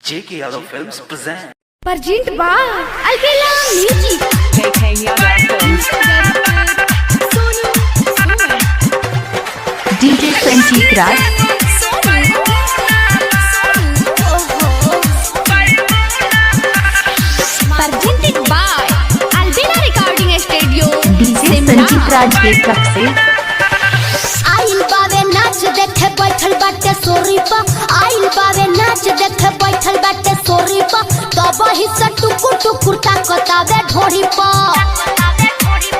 JK Yadav Films present. Present by Alvela Music. JK Yadav Films. DJ Sanjeev Raj. Presented by Alvela Recording Studio. DJ Sanjeev Raj के तरफ से आइल बावे नाच देखे बैठल बाटे सोरी पा आइल बावे नाच देखे बैठल बाटे सोरी पा तब ही से टुकुर टुकुर ताकतावे ढोरी पा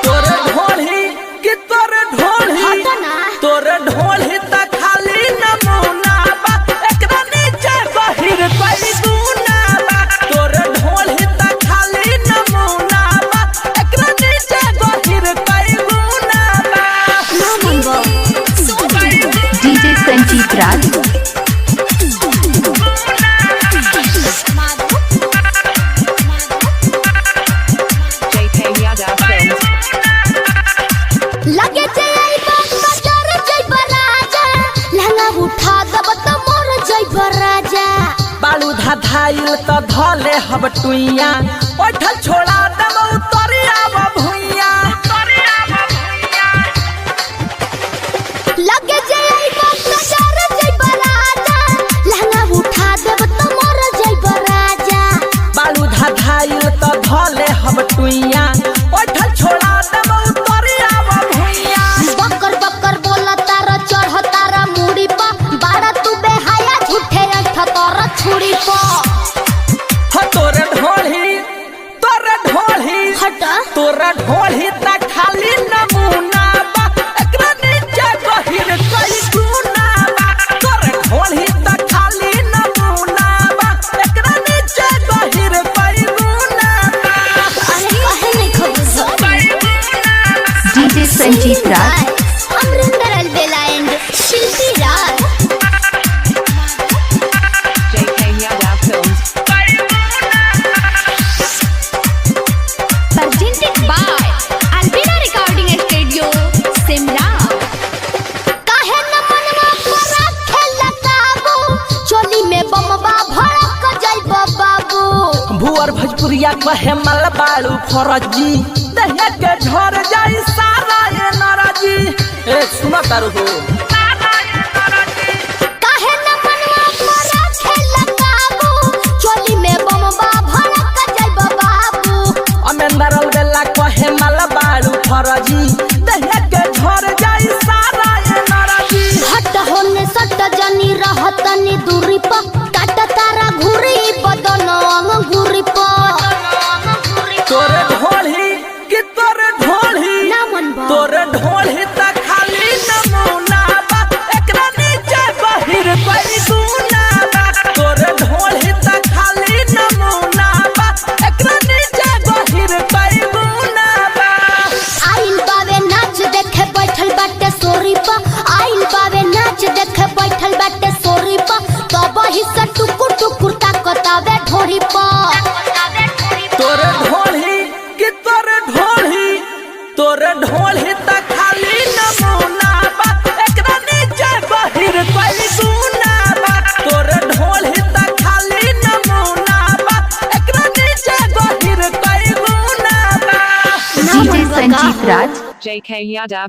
तोरे ढोली कि तोरे ढोली हटना तोरे ढोली त खाली नमूना बा एकरा नीचे बहिर कोई गुना बा तोरे ढोली त खाली नमूना बा एकरा नीचे बहिर कोई गुना बा ना मंगो DJ Sanjeev Raj. JK Yadav Films. लगे जे आई बात बाजार जय बराजा लहंगा उठा दब त मोर जय बराजा बालू धाधाइल त धले हब टुइया ओठल छोड़ा दब उतरिया भुइया लगे जे आई बात बाजार जय बराजा लहंगा उठा दब त मोर जय बराजा बालू धाधाइल त धले हब टुइया ओठल छोड़ा दब उतरिया भुइया बकर बकर बोला तारा चढ़ तारा मुड़ी पा बाड़ा तू बेहाया झूठे अंठ तारा छुड़ी पा हो तोरे ढोली हटा तोरा ढोली त खाली नमूना बा एकरा नीचे गहिर कोई गुना बा तोरे ढोली त खाली नमूना बा एकरा नीचे गहिर कोई गुना बा अरे कहे नहीं खबर DJ Sanjeev Raj. Amarinder Albela and Shilpi Raj JK Yadav Films. Presented by Alvela Recording Studio. Simla. काहे न मनवा पर खेला काबू चोली में बमबा भड़क जाइब बाबू भुअर भोजपुरिया कहे मल बालू फरजी दहिया के झर जाई सारा ये नरजी ए सुना तारू हो काहे न मनवा पर खेला काबू चोली में बमबा भड़क जाइब बाबू अमेंदर अलबेला कहे मल बालू फरजी दहिया के झर जाई सारा ये नरजी हट होने सट जनी रहतनी दूरी पर काट तारा घुरी बदन अंगूरी पर तोरे ढोली कि तोरे ढोली ना मनबा तोरे ढोली त खाली नमूना बा एकरा नीचे बहिर कोई गुना बा तोरे ढोली त खाली नमूना बा एकरा नीचे बहिर कोई गुना बा आइल बावे नाच देखे बैठल बाटे सोरी पा आइल बावे नाच देखे बैठल बाटे सोरी पा तब ही से टुकुर टुकुर ताकतावे ढोरी पा तोरे ढोली कि तोरे ढोली त खाली नमूना बा एकरा नीचे बहिर कोई गुना बा तोरे ढोली त खाली नमूना बा एकरा नीचे बहिर कोई गुना बा DJ Sanjeev Raj. JK Yadav